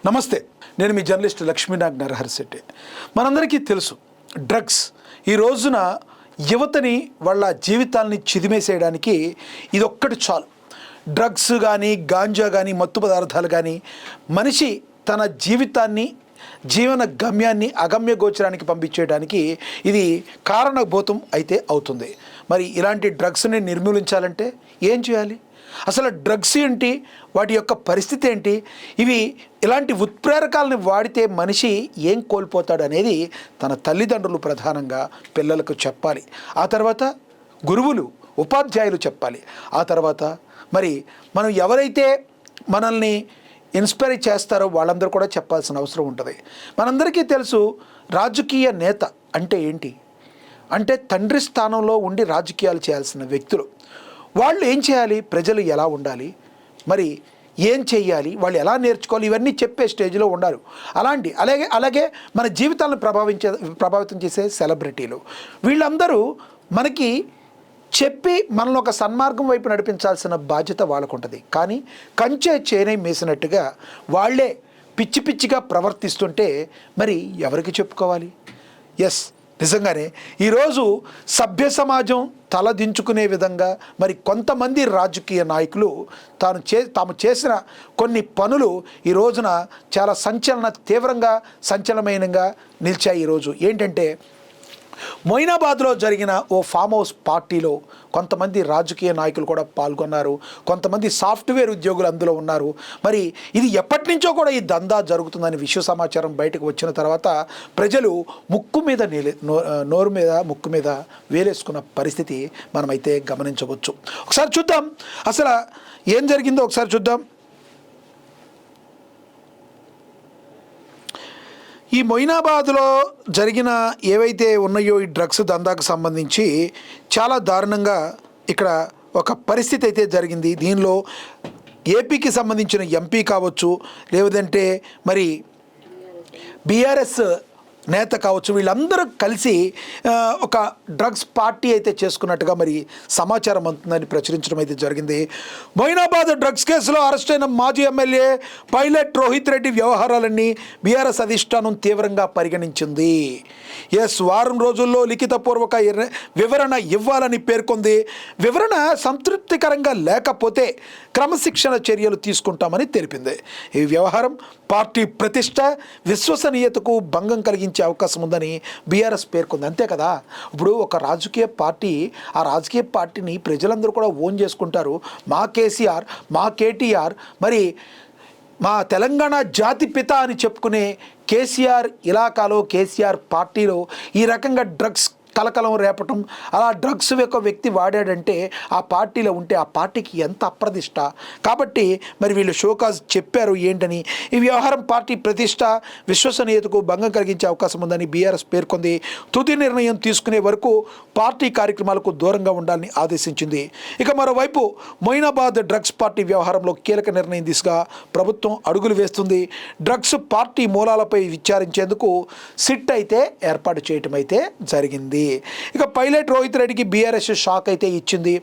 నమస్తే, నేను మీ జర్నలిస్ట్ లక్ష్మీనాగ్ నరహరిశెట్టి. మనందరికీ తెలుసు, డ్రగ్స్ ఈ రోజున యువతని వాళ్ళ జీవితాలని చిదిమేసేయడానికి ఇదొక్కటి చాలు. డ్రగ్స్ కానీ, గాంజా కానీ, మత్తు పదార్థాలు కానీ మనిషి తన జీవితాన్ని, జీవన గమ్యాన్ని అగమ్య గోచరానికి పంపించేయడానికి ఇది కారణభూతం అయితే అవుతుంది. మరి ఇలాంటి డ్రగ్స్ని నిర్మూలించాలంటే ఏం చేయాలి? అసలు డ్రగ్స్ ఏంటి, వాటి యొక్క పరిస్థితి ఏంటి, ఇలాంటి ఉత్ప్రేరకాలను వాడితే మనిషి ఏం కోల్పోతాడు అనేది తన తల్లిదండ్రులు ప్రధానంగా పిల్లలకు చెప్పాలి. ఆ తర్వాత గురువులు, ఉపాధ్యాయులు చెప్పాలి. ఆ తర్వాత మరి మనం ఎవరైతే మనల్ని ఇన్స్పైర్ చేస్తారో వాళ్ళందరూ కూడా చెప్పాల్సిన అవసరం ఉంటుంది. మనందరికీ తెలుసు, రాజకీయ నేత అంటే ఏంటి అంటే తండ్రి స్థానంలో ఉండి రాజకీయాలు చేయాల్సిన వ్యక్తులు. వాళ్ళు ఏం చేయాలి, ప్రజలు ఎలా ఉండాలి, మరి ఏం చేయాలి, వాళ్ళు ఎలా నేర్చుకోవాలి, ఇవన్నీ చెప్పే స్టేజ్లో ఉండాలి. అలాగే మన జీవితాలను ప్రభావితం చేసే సెలబ్రిటీలు, వీళ్ళందరూ మనకి చెప్పి మనల్ని ఒక సన్మార్గం వైపు నడిపించాల్సిన బాధ్యత వాళ్ళకు ఉంటుంది. కానీ కంచె చేనై మేసినట్టుగా వాళ్ళే పిచ్చి పిచ్చిగా ప్రవర్తిస్తుంటే మరి ఎవరికి చెప్పుకోవాలి? ఎస్, నిజంగానే ఈరోజు సభ్య సమాజం తలదించుకునే విధంగా మరి కొంతమంది రాజకీయ నాయకులు తాము చేసిన కొన్ని పనులు ఈ రోజున చాలా తీవ్రంగా సంచలనమైనగా నిలిచాయి. ఈరోజు ఏంటంటే, మొయినాబాద్లో జరిగిన ఓ ఫామ్ హౌస్ పార్టీలో కొంతమంది రాజకీయ నాయకులు కూడా పాల్గొన్నారు. కొంతమంది సాఫ్ట్వేర్ ఉద్యోగులు అందులో ఉన్నారు. మరి ఇది ఎప్పటి నుంచో కూడా ఈ దందా జరుగుతుందని విశ్వ సమాచారం బయటకు వచ్చిన తర్వాత ప్రజలు ముక్కు మీద వేలేసుకున్న పరిస్థితి మనమైతే గమనించవచ్చు. ఒకసారి చూద్దాం అసలు ఏం జరిగిందో. ఒకసారి చూద్దాం. ఈ మొయినాబాద్లో జరిగిన ఏవైతే ఉన్నాయో ఈ డ్రగ్స్ దందాకు సంబంధించి చాలా దారుణంగా ఇక్కడ ఒక పరిస్థితి అయితే జరిగింది. దీనిలో ఏపీకి సంబంధించిన ఎంపీ కావచ్చు, లేదంటే మరి బీఆర్ఎస్ నేత కావచ్చు, వీళ్ళందరూ కలిసి ఒక డ్రగ్స్ పార్టీ అయితే చేసుకున్నట్టుగా మరి సమాచారం అందుతుందని ప్రచురించడం అయితే జరిగింది. మొయినాబాద్ డ్రగ్స్ కేసులో అరెస్ట్ అయిన మాజీ ఎమ్మెల్యే పైలట్ రోహిత్ రెడ్డి వ్యవహారాలన్నీ బీఆర్ఎస్ అధిష్టానం తీవ్రంగా పరిగణించింది. వారం రోజుల్లో లిఖితపూర్వక వివరణ ఇవ్వాలని పేర్కొంది. వివరణ సంతృప్తికరంగా లేకపోతే క్రమశిక్షణ చర్యలు తీసుకుంటామని తెలిపింది. ఈ వ్యవహారం పార్టీ ప్రతిష్ట, విశ్వసనీయతకు భంగం కలిగించే అవకాశం ఉందని బీఆర్ఎస్ పేర్కొంది. అంతే కదా, ఇప్పుడు ఒక రాజకీయ పార్టీ, ఆ రాజకీయ పార్టీని ప్రజలందరూ కూడా ఓన్ చేసుకుంటారు. మా కేసీఆర్, మా కేటీఆర్, మరి మా తెలంగాణ జాతి పిత అని చెప్పుకునే కేసీఆర్ ఇలాకాలో, కేసీఆర్ పార్టీలో ఈ రకంగా డ్రగ్స్ కలకలం రేపటం, అలా డ్రగ్స్ యొక్క వ్యక్తి వాడాడంటే ఆ పార్టీలో ఉంటే ఆ పార్టీకి ఎంత అప్రదిష్ట. కాబట్టి మరి వీళ్ళు షోకాజ్ చెప్పారు ఏంటని. ఈ వ్యవహారం పార్టీ ప్రతిష్ట, విశ్వసనీయతకు భంగం కలిగించే అవకాశం ఉందని బీఆర్ఎస్ పేర్కొంది. తుది నిర్ణయం తీసుకునే వరకు పార్టీ కార్యక్రమాలకు దూరంగా ఉండాలని ఆదేశించింది. ఇక మరోవైపు మొయినాబాద్ డ్రగ్స్ పార్టీ వ్యవహారంలో కీలక నిర్ణయం దిశగా ప్రభుత్వం అడుగులు వేస్తుంది. డ్రగ్స్ పార్టీ మూలాలపై విచారించేందుకు సిట్ అయితే ఏర్పాటు చేయటం అయితే జరిగింది. ఇక పైలట్ రోహిత్ రెడ్డికి బీఆర్ఎస్ షాక్ అయితే ఇచ్చింది.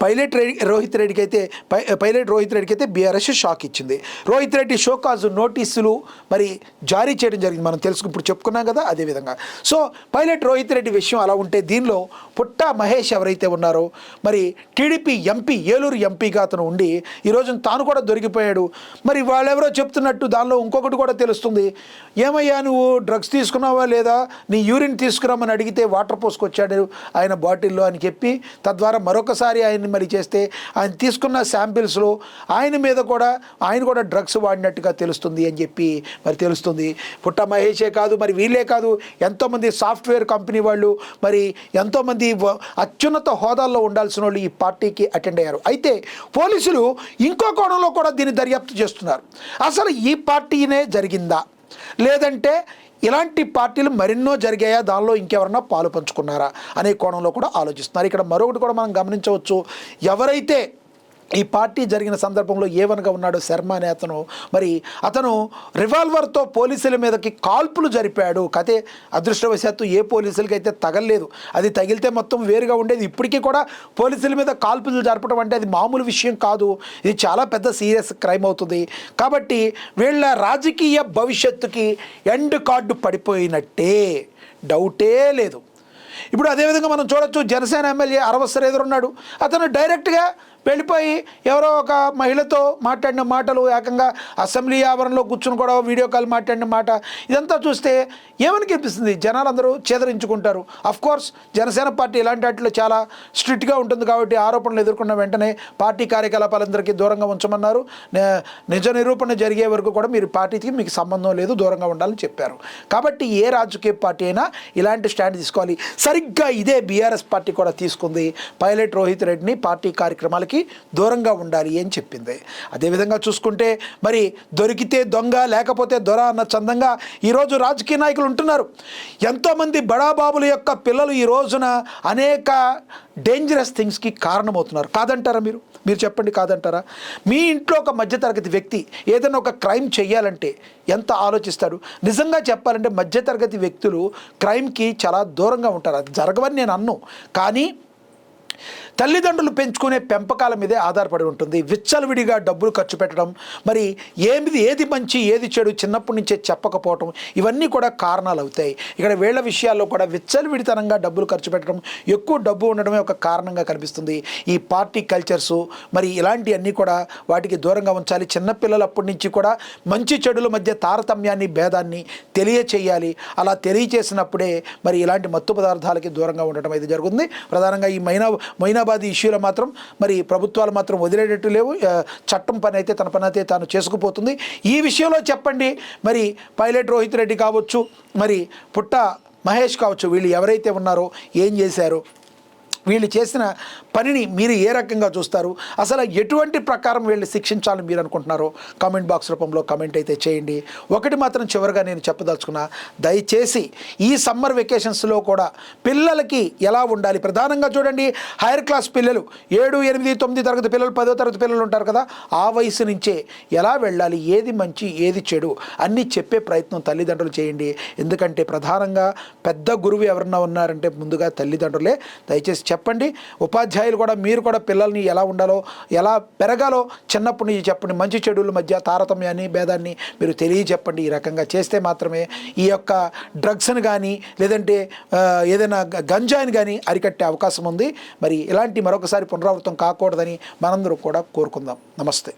పైలట్ రోహిత్ రెడ్డికి అయితే బీఆర్ఎస్ షాక్ ఇచ్చింది. రోహిత్ రెడ్డి షోకాజు నోటీసులు మరి జారీ చేయడం జరిగింది. మనం ఇప్పుడు చెప్పుకున్నాం కదా, అదేవిధంగా. సో పైలట్ రోహిత్ రెడ్డి విషయం అలా ఉంటే, దీనిలో పుట్టా మహేష్ ఎవరైతే ఉన్నారో మరి టీడీపీ ఎంపీ, ఏలూరు ఎంపీగా అతను ఉండి ఈరోజు తాను కూడా దొరికిపోయాడు. మరి వాళ్ళెవరో చెప్తున్నట్టు దానిలో ఇంకొకటి కూడా తెలుస్తుంది. ఏమయ్యా, నువ్వు డ్రగ్స్ తీసుకున్నావా లేదా, నీ యూరిన్ తీసుకురామని అడిగితే వాటర్ పోసుకొచ్చాడు ఆయన బాటిల్లో అని చెప్పి, తద్వారా మరొకసారి ఆయన్ని మరి చేస్తే ఆయన తీసుకున్న శాంపిల్స్లో ఆయన కూడా డ్రగ్స్ వాడినట్టుగా తెలుస్తుంది అని చెప్పి మరి తెలుస్తుంది. పుట్ట మహేషే కాదు, మరి వీళ్ళే కాదు, ఎంతోమంది సాఫ్ట్వేర్ కంపెనీ వాళ్ళు, మరి ఎంతోమంది అత్యున్నత హోదాల్లో ఉండాల్సిన వాళ్ళు ఈ పార్టీకి అటెండ్ అయ్యారు. అయితే పోలీసులు ఇంకో కోణంలో కూడా దీన్ని దర్యాప్తు చేస్తున్నారు. అసలు ఈ పార్టీనే జరిగిందా, లేదంటే ఇలాంటి పార్టీలు మరెన్నో జరిగాయా, దానిలో ఇంకెవరన్నా పాలు పంచుకున్నారా అనే కోణంలో కూడా ఆలోచిస్తున్నారు. ఇక్కడ మరొకటి కూడా మనం గమనించవచ్చు. ఎవరైతే ఈ పార్టీ జరిగిన సందర్భంలో ఏవనగా ఉన్నాడు శర్మ అనే అతను రివాల్వర్తో పోలీసుల మీదకి కాల్పులు జరిపాడు. కతే అదృష్టవశాత్తు ఏ పోలీసులకి అయితే తగలలేదు. అది తగిలితే మొత్తం వేరుగా ఉండేది. ఇప్పటికీ కూడా పోలీసుల మీద కాల్పులు జరపడం అంటే అది మామూలు విషయం కాదు. ఇది చాలా పెద్ద సీరియస్ క్రైమ్ అవుతుంది. కాబట్టి వీళ్ళ రాజకీయ భవిష్యత్తుకి ఎండ్ కార్డు పడిపోయినట్టే, డౌటే లేదు. ఇప్పుడు అదేవిధంగా మనం చూడొచ్చు, జనసేన ఎమ్మెల్యే అరవస్సర్ ఎదురున్నాడు. అతను డైరెక్ట్గా వెళ్ళిపోయి ఎవరో ఒక మహిళతో మాట్లాడిన మాటలు, ఏకంగా అసెంబ్లీ ఆవరణలో కూర్చుని కూడా వీడియో కాల్ మాట్లాడిన మాట, ఇదంతా చూస్తే ఏమని కనిపిస్తుంది? జనాలందరూ చేదరించుకుంటారు. కోర్స్ జనసేన పార్టీ ఇలాంటి వాటిలో చాలా స్ట్రిక్ట్గా ఉంటుంది కాబట్టి ఆరోపణలు ఎదుర్కొన్న వెంటనే పార్టీ కార్యకలాపాలందరికీ దూరంగా ఉంచమన్నారు. నిజ నిరూపణ జరిగే వరకు కూడా మీరు పార్టీకి మీకు సంబంధం లేదు, దూరంగా ఉండాలని చెప్పారు. కాబట్టి ఏ రాజకీయ పార్టీ అయినా ఇలాంటి స్టాండ్ తీసుకోవాలి. సరిగ్గా ఇదే బీఆర్ఎస్ పార్టీ కూడా తీసుకుంది. పైలట్ రోహిత్ రెడ్డిని పార్టీ కార్యక్రమాలకి దూరంగా ఉండాలి అని చెప్పింది. అదేవిధంగా చూసుకుంటే మరి దొరికితే దొంగ లేకపోతే దొర అన్న చందంగా ఈరోజు రాజకీయ నాయకులు ఉంటున్నారు. ఎంతోమంది బడాబాబుల యొక్క పిల్లలు ఈ రోజున అనేక డేంజరస్ థింగ్స్కి కారణమవుతున్నారు. కాదంటారా? మీరు చెప్పండి, కాదంటారా? మీ ఇంట్లో ఒక మధ్యతరగతి వ్యక్తి ఏదైనా ఒక క్రైమ్ చేయాలంటే ఎంత ఆలోచిస్తాడు? నిజంగా చెప్పాలంటే మధ్యతరగతి వ్యక్తులు క్రైమ్కి చాలా దూరంగా ఉంటారు. అది జరగవని నేను అన్ను, కానీ తల్లిదండ్రులు పెంచుకునే పెంపకాల మీదే ఆధారపడి ఉంటుంది. విచ్చలవిడిగా డబ్బులు ఖర్చు పెట్టడం, మరి ఏది మంచి ఏది చెడు చిన్నప్పటి నుంచే చెప్పకపోవటం, ఇవన్నీ కూడా కారణాలు అవుతాయి. ఇక్కడ వీళ్ళ విషయాల్లో కూడా విచ్చలవిడితనంగా డబ్బులు ఖర్చు పెట్టడం, ఎక్కువ డబ్బు ఉండడమే ఒక కారణంగా కనిపిస్తుంది. ఈ పార్టీ కల్చర్సు మరి ఇలాంటివన్నీ కూడా వాటికి దూరంగా ఉంచాలి. చిన్నపిల్లలు అప్పటి నుంచి కూడా మంచి చెడుల మధ్య తారతమ్యాన్ని, భేదాన్ని తెలియచేయాలి. అలా తెలియచేసినప్పుడే మరి ఇలాంటి మత్తు పదార్థాలకి దూరంగా ఉండటం అయితే జరుగుతుంది. ప్రధానంగా ఈ మైనాబాదీ ఇష్యూలో మాత్రం మరి ప్రభుత్వాలు మాత్రం వదిలేటట్టు లేవు. చట్టం పని అయితే తన పని అయితే తాను చేసుకుపోతుంది. ఈ విషయంలో చెప్పండి, మరి పైలట్ రోహిత్ రెడ్డి కావచ్చు, మరి పుట్ట మహేష్ కావచ్చు, వీళ్ళు ఎవరైతే ఉన్నారో ఏం చేశారో, వీళ్ళు చేసిన పనిని మీరు ఏ రకంగా చూస్తారు? అసలు ఎటువంటి ప్రకారం వీళ్ళు శిక్షించాలని మీరు అనుకుంటున్నారో కామెంట్ బాక్స్ రూపంలో కామెంట్ అయితే చేయండి. ఒకటి మాత్రం చివరిగా నేను చెప్పదలుచుకున్నా, దయచేసి ఈ సమ్మర్ వెకేషన్స్లో కూడా పిల్లలకి ఎలా ఉండాలి, ప్రధానంగా చూడండి, హైయర్ క్లాస్ పిల్లలు 7, 8, 9 తరగతి పిల్లలు, 10వ తరగతి పిల్లలు ఉంటారు కదా, ఆ వయసు నుంచే ఎలా వెళ్ళాలి, ఏది మంచి ఏది చెడు అన్నీ చెప్పే ప్రయత్నం తల్లిదండ్రులు చేయండి. ఎందుకంటే ప్రధానంగా పెద్ద గురువు ఎవరన్నా ఉన్నారంటే ముందుగా తల్లిదండ్రులే. దయచేసి చెప్పండి. ఉపాధ్యాయులు కూడా, మీరు కూడా పిల్లల్ని ఎలా ఉండాలో, ఎలా పెరగాలో చిన్నప్పటి నుంచి చెప్పండి. మంచి చెడుల మధ్య తారతమ్యాన్ని, భేదాన్ని మీరు తెలియచెప్పండి. ఈ రకంగా చేస్తే మాత్రమే ఈ యొక్క డ్రగ్స్ని కానీ లేదంటే ఏదైనా గంజాయిని కానీ అరికట్టే అవకాశం ఉంది. మరి ఇలాంటి మరొకసారి పునరావృతం కాకూడదని మనందరూ కూడా కోరుకుందాం. నమస్తే.